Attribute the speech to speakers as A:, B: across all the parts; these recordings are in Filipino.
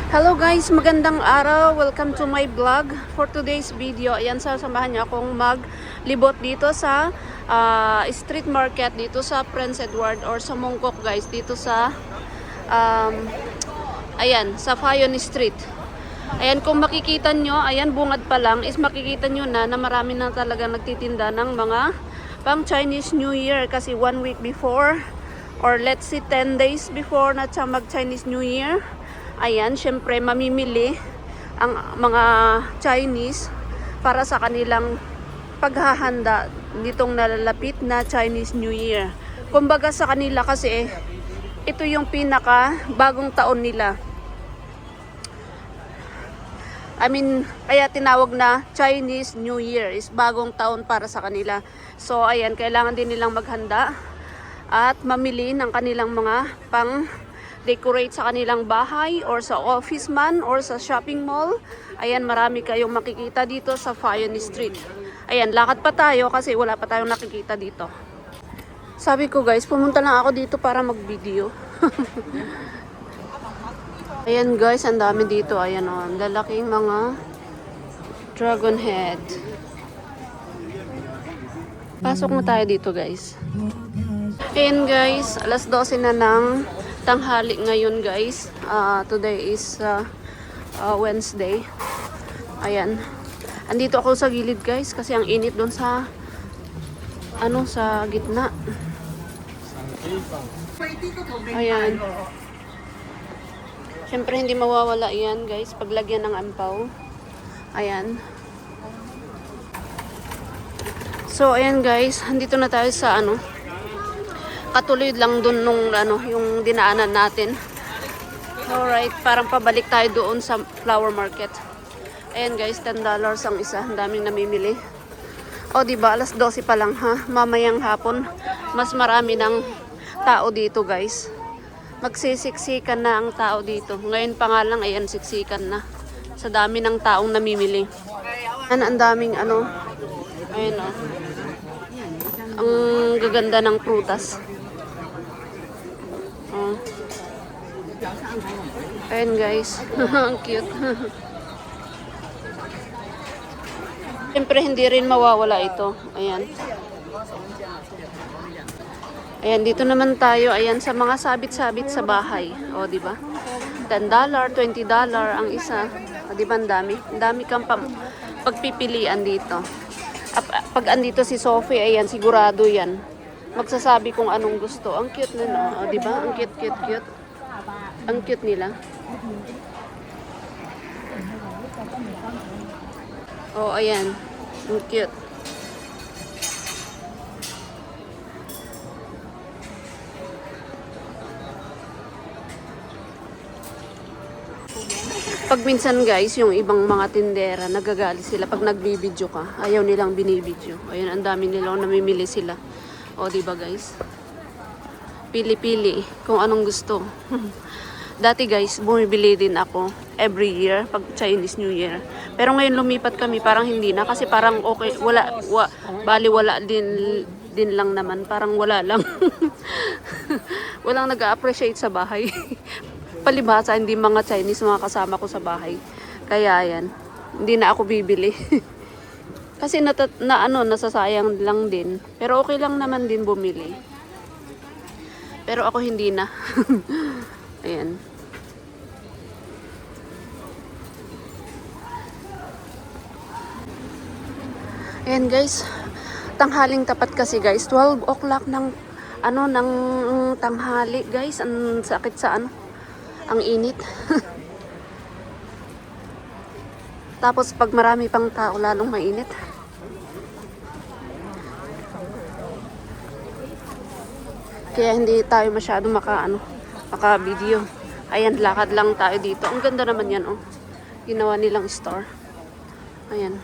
A: Hello guys, magandang araw. Welcome to my vlog. For today's video, ayan, sasamahan niyo akong maglibot dito sa street market dito sa Prince Edward or sa Mongkok guys, dito sa ayan, sa Fayon Street. Ayan, kung makikita nyo, ayan, bungad pa lang is makikita nyo na marami na talaga nagtitinda ng mga pang Chinese New Year kasi 1 week before or let's say 10 days before na mag Chinese New Year. Ayan, syempre mamimili ang mga Chinese para sa kanilang paghahanda nitong nalalapit na Chinese New Year. Kumbaga sa kanila kasi ito yung pinaka bagong taon nila. Kaya tinawag na Chinese New Year is bagong taon para sa kanila. So ayan, kailangan din nilang maghanda at mamili ng kanilang mga pang decorate sa kanilang bahay or sa office man or sa shopping mall. Ayan, marami kayong makikita dito sa Fayon Street. Ayan, lakad pa tayo kasi wala pa tayong nakikita dito. Sabi ko guys, pumunta lang ako dito para mag-video. Ayan guys, ang dami dito. Ayan o, lalaking mga dragon head. Pasok na tayo dito guys. Ayan guys, alas 12 na ng tanghali ngayon guys. Today is Wednesday. Ayan. Andito ako sa gilid guys kasi ang init doon sa sa gitna. Ayan. Siyempre hindi mawawala yan guys paglagyan ng ampaw. Ayan. So ayan guys, andito na tayo sa katuloy lang dun nung yung dinaanan natin. Alright, parang pabalik tayo doon sa flower market. Ayan guys, $10 ang isa. Ang daming namimili. O diba, alas 12 pa lang ha. Mamayang hapon, mas marami ng tao dito guys. Magsisiksikan na ang tao dito. Ngayon pa nga lang, ayan, siksikan na. Sa dami ng taong namimili. Ang daming ayan o. Ang gaganda ng prutas. Ayan guys, ang cute. Siyempre hindi rin mawawala ito. Ayan. Ayan, dito naman tayo. Ayan, sa mga sabit-sabit sa bahay. O, diba? $10, $20 ang isa. O, diba, ang dami? Ang dami kang pagpipilian dito. Pag andito si Sophie, ayan, sigurado yan. Magsasabi kung anong gusto. Ang cute na, o, diba? Ang cute, cute, cute. Ang cute nila. Oh, ayan. Ang cute. Pag minsan guys, yung ibang mga tindera, nagagalit sila pag nagbibideo ka. Ayaw nilang binibideo. Ayan, ang dami nilang namimili sila. O, diba guys? Pili-pili kung anong gusto. Dati guys, bumibili din ako every year pag Chinese New Year. Pero ngayon lumipat kami, parang hindi na kasi parang okay, wala din lang naman, parang wala lang. Walang nag-appreciate sa bahay. Palibhasa, hindi mga Chinese mga kasama ko sa bahay. Kaya yan, hindi na ako bibili. Kasi nasasayang lang din. Pero okay lang naman din bumili. Pero ako hindi na. Ayan. Ayan guys, tanghaling tapat kasi guys, 12 o'clock ng tanghali guys. Ang sakit sa ang init. Tapos pag marami pang tao, lalong mainit. Kaya hindi tayo masyado maka-video. Ayan, lakad lang tayo dito. Ang ganda naman yan, oh. Ginawa nilang store. Ayan.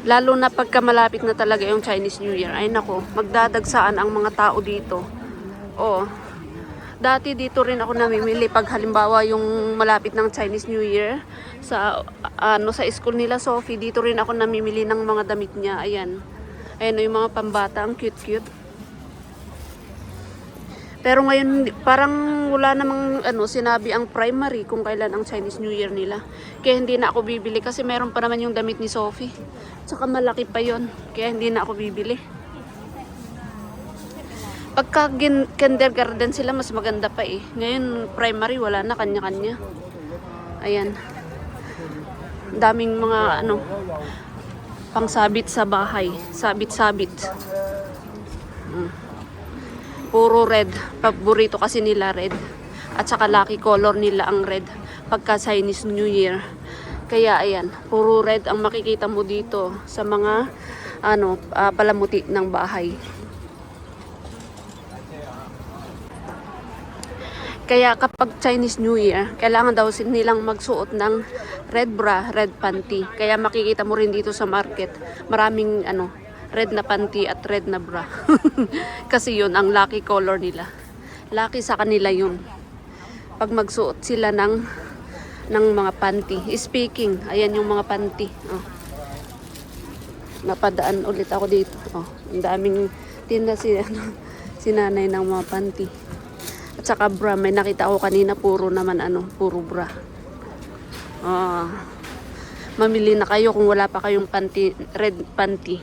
A: Lalo na pagka malapit na talaga yung Chinese New Year. Ay nako, magdadagsaan ang mga tao dito. Oo. Dati dito rin ako namimili pag halimbawa yung malapit ng Chinese New Year sa sa school nila Sophie, dito rin ako namimili ng mga damit niya. Ayan. Ayan o, yung mga pambata, ang cute-cute. Pero ngayon, parang wala namang sinabi ang primary kung kailan ang Chinese New Year nila. Kaya hindi na ako bibili kasi meron pa naman yung damit ni Sophie. Tsaka malaki pa yon, kaya hindi na ako bibili. Pagka kindergarten sila, mas maganda pa eh. Ngayon, primary, wala na, kanya-kanya. Ayan. Daming mga pangsabit sa bahay. Sabit-sabit. Puro red. Paborito kasi nila red. At saka lucky color nila ang red pagka Chinese New Year. Kaya ayan, puro red ang makikita mo dito sa mga palamuti ng bahay. Kaya kapag Chinese New Year, kailangan daw nilang magsuot ng red bra, red panty. Kaya makikita mo rin dito sa market, maraming red na panty at red na bra. Kasi yun ang lucky color nila. Lucky sa kanila yun. Pag magsuot sila ng mga panty. Speaking, ayan yung mga panty. Oh. Napadaan ulit ako dito. Oh, ang daming tinda si nanay ng mga panty. At saka bra, may nakita ko kanina puro naman puro bra. Mamili na kayo kung wala pa kayong panty, red panty.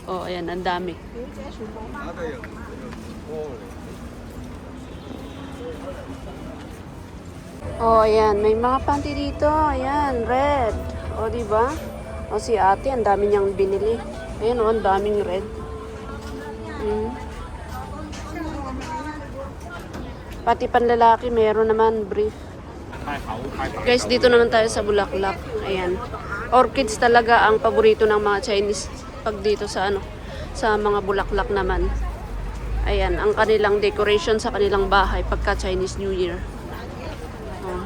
A: Oh, ayan, ang dami. Oh, ayan, may mga panty dito. Ayan, red. Oh, di ba? Oh, si ate, ang dami niyang binili. Ayan, oh, ang daming red. Pati panlalaki, meron naman brief. Guys, dito naman tayo sa Bulaklak. Ayan. Orchids talaga ang paborito ng mga Chinese pag dito sa sa mga bulaklak naman. Ayan, ang kanilang decoration sa kanilang bahay pagka Chinese New Year. Oh.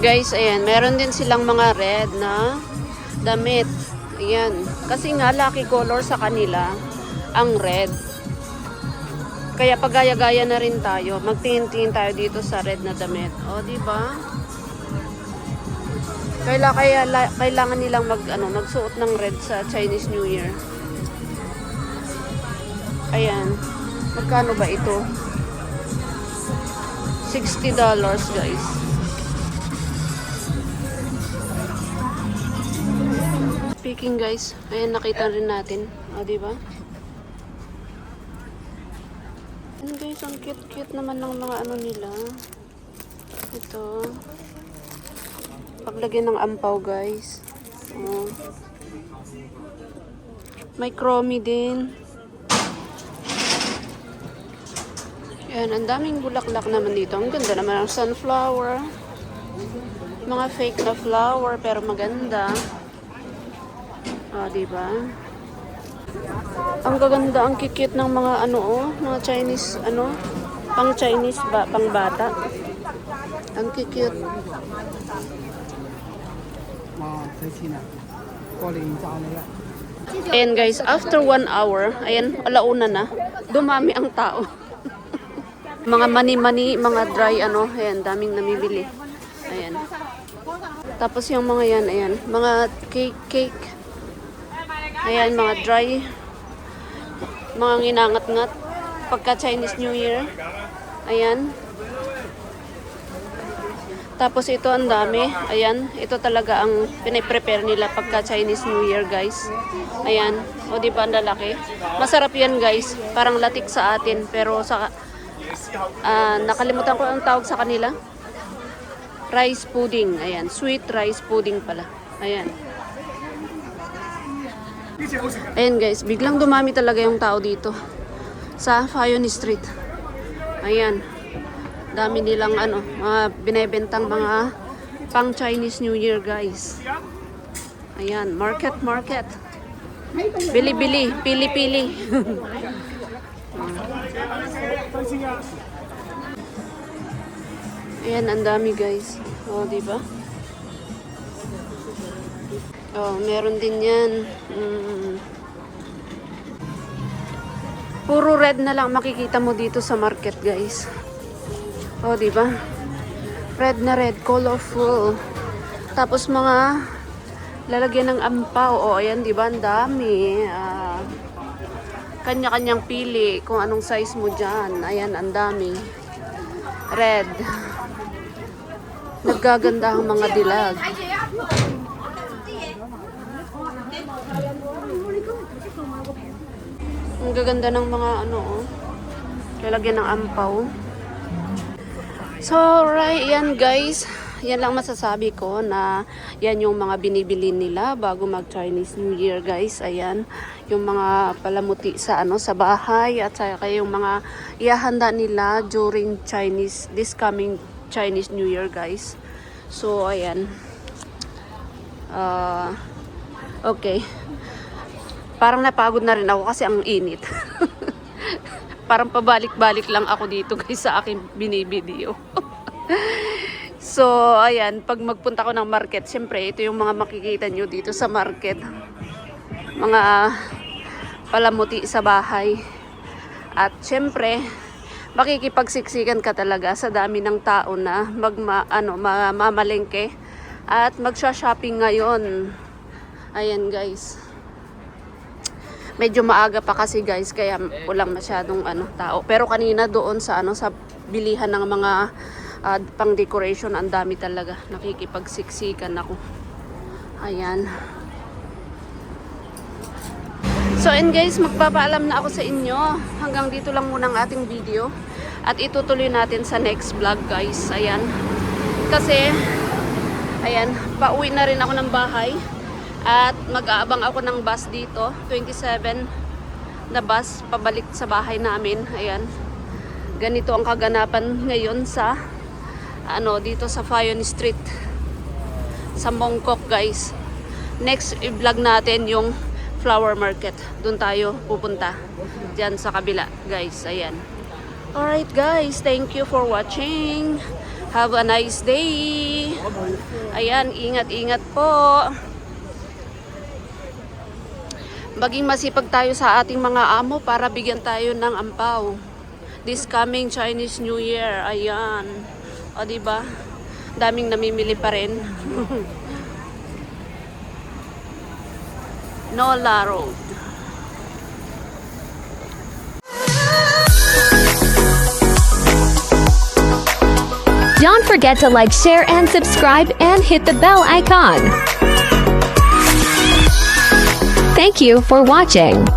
A: Guys, ayan, meron din silang mga red na damit. Ayan, kasi nga lucky color sa kanila ang red. Kaya pagaya-gaya na rin tayo. Magtingin-tingin tayo dito sa red na damit. O, di ba? Kailangan nilang magsuot ng red sa Chinese New Year. Ayan. Magkano ba ito? $60, guys. Speaking, guys, ayan, nakita rin natin. O, diba? Ayan, guys, ang cute-cute naman ng mga nila. Ito. Paglagyan ng ampaw, guys. O. May chromie din. Ayan, ang daming bulaklak naman dito. Ang ganda naman ng sunflower. Mga fake na flower, pero maganda. Diba? Ang gaganda, ang kikit ng mga mga Chinese, pang Chinese pang bata. Ang kikit. Ayan, guys, after 1 hour, ayan, alauna na, dumami ang tao. Mga mani-mani, mga dry, ayan, daming namibili. Ayan. Tapos yung mga yan, ayan, mga cake. Ayan, mga dry. Mga nginangat-ngat. Pagka Chinese New Year. Ayan. Tapos ito, ang dami. Ayan, ito talaga ang piniprepare nila pagka Chinese New Year, guys. Ayan. O, diba, ang lalaki? Masarap yan, guys. Parang latik sa atin. Pero nakalimutan ko ang tawag sa kanila. Rice pudding. Ayan, sweet rice pudding pala. Ayan. Ayan, guys, biglang dumami talaga yung tao dito sa Fayoni Street. Ayan. Dami nilang binebentang mga pang Chinese New Year, guys. Ayan, market. Bili-bili, pili-pili. Ayan, ang dami, guys. O, diba? Oh, meron din yan. Puro red na lang makikita mo dito sa market, guys. Oh, di ba? Red na red, colorful. Tapos mga lalagyan ng ampaw. Oh, ayan, di ba? Ang dami. Kanya-kanyang pili kung anong size mo dyan. Ayan, ang dami. Red. Naggaganda ang mga dilag. Ang gaganda ng mga ano, oh. Lalagyan ng ampaw. So, right, yan guys. Yan lang masasabi ko na yan yung mga binibili nila bago mag-Chinese New Year, guys. Ayan, yung mga palamuti sa ano sa bahay at saka yung mga ihahanda nila during this coming Chinese New Year, guys. So, ayan. Okay. Parang napagod na rin ako kasi ang init. Parang pabalik-balik lang ako dito guys sa aking binibideo. So, ayan. Pag magpunta ko ng market, syempre, ito yung mga makikita nyo dito sa market. Mga palamuti sa bahay. At syempre, makikipagsiksikan ka talaga sa dami ng tao na mamalengke at magsha-shopping ngayon. Ayan guys. Medyo maaga pa kasi guys kaya walang masyadong tao. Pero kanina doon sa sa bilihan ng mga pang decoration ang dami talaga. Nakikipagsiksikan ako. Ayan. So and guys, magpapaalam na ako sa inyo. Hanggang dito lang muna ang ating video. At itutuloy natin sa next vlog guys. Ayan. Kasi, ayan, pauwi na rin ako ng bahay. At mag-aabang ako ng bus dito. 27 na bus pabalik sa bahay namin. Ayan. Ganito ang kaganapan ngayon sa, dito sa Fayon Street. Sa Mongkok guys. Next i-vlog natin yung flower market. Doon tayo pupunta. Diyan sa kabila, guys. Ayan. Alright, guys. Thank you for watching. Have a nice day. Ayan, ingat-ingat po. Maging masipag tayo sa ating mga amo para bigyan tayo ng ampaw. This coming Chinese New Year. Ayan. O, diba? Daming namimili pa rin. Nola Road.
B: Don't forget to like, share, and subscribe, and hit the bell icon. Thank you for watching.